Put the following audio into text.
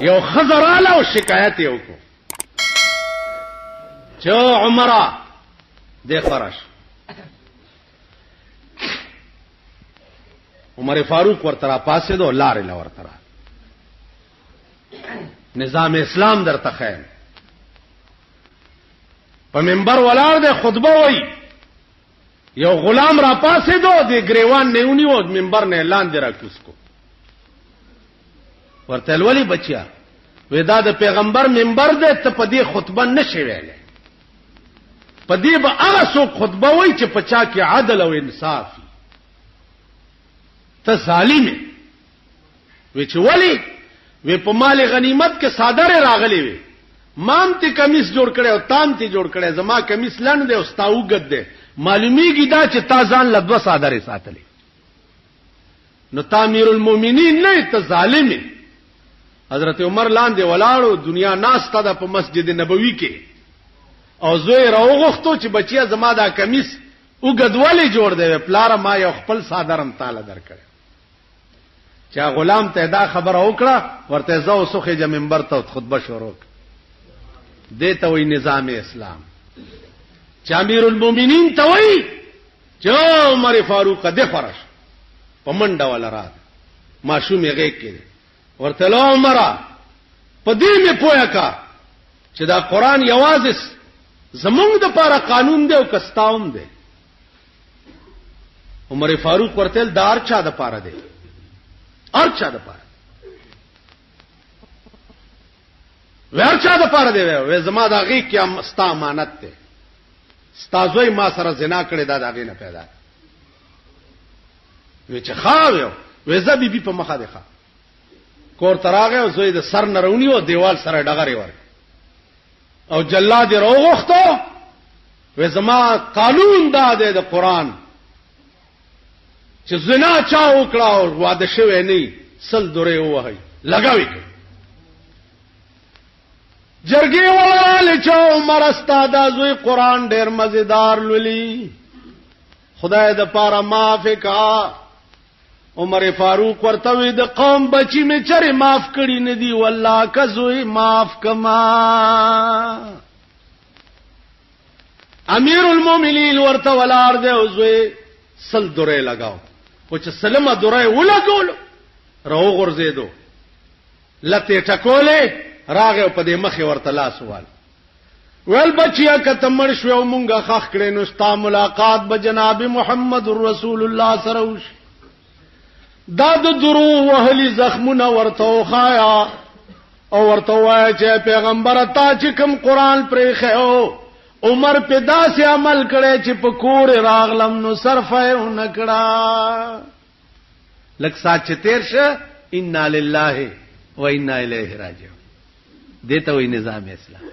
یو خزراله او شکایت یې وکړو چې عمره دې خورش. عمر فاروق ورته را پاسې دو لارې لا ورته را نظام اسلام درته خیر په منبر ولاړ دې خطبه وای یو غلام را پاسې دو دې گریوان نه ونیو منبر نه اعلان دی را کوس کو ورته ولی بچیا ودا د پیغمبر منبر دې ته په دې خطبه نشي ویلې په دې به هغه څوک خطبه وای چې پچا کې عدل او انصاف ته ظالم وی چې ولی وی په مال غنیمت کې صادره راغلی وی مام ته کمیس جوړ کړي او تام ته جوړ کړي زما کمیس لند دی او ستاوګد دی معلومیږي دا چې تازان لدو صادره ساتلې نو تامیر المؤمنین نه ته ظالم حضرت عمر لاندې ولاړو دنیا ناس ته په مسجد نبوي کې او زوی راوغختو چې بچیا زما دا کمیس وګدواله جوړ دی پلار ما یو خپل صادرم تعالی درکړ چا غلام ته دا خبر وکړه ورته زو سوخه ج منبر ته خطبه شروع دیته وی نظام اسلام چې امیر المؤمنین ته وی چې عمر فاروق د فرش پمنډه ولا رات ماشوم یې کې ورته لو عمر په دې مې پوهه کا چې دا قران یوازې زمونږ د لپاره قانون دی او کستاوم دی. عمر فاروق ورته دار چا د لپاره دی ارچا د پاره ورچا د پاره دی وې زما دا غي کې ستا امانت ته استازوي ما سره زنا کړی دا دغه نه پیدا وې چې خاویو وې زبي بي په مخه ده کور تراغه او زوی د سر نرونی او دیوال سره ډغره ور او جلاد روغختو وې زما قانون دا دی د قران چې زنا چا وکړه او واده شوی نه سل دوره وهي لگاوي جرګي ولاله چې عمر استاد زوی قران ډېر مزیدار لولي خدای د پاره معاف کا عمر فاروق ورته وی د قوم بچی می چره معاف کړي نه دی والله کزوی معاف کما امیر المؤمنین ورته ولار دی او زوی سل دوره لگاو او چې سلمه دوره ولګول راو غرزیدو لته ټکولې راغه په دې مخې ورته لاس وال ول بچیا کته مړ شو مونږه خخ کړي نو ستا ملاقات به جناب محمد رسول الله سره وش دا د درو وهلي زخمونه ورته خایا او ورته وای چې پیغمبر تا چې کوم قران پرې خو عمر په داسې عمل کړي چې په کور راغلم نو صرفه نکړه لک سات تیر شه ان لله و انا الیه راجعون دته وی نظام اسلام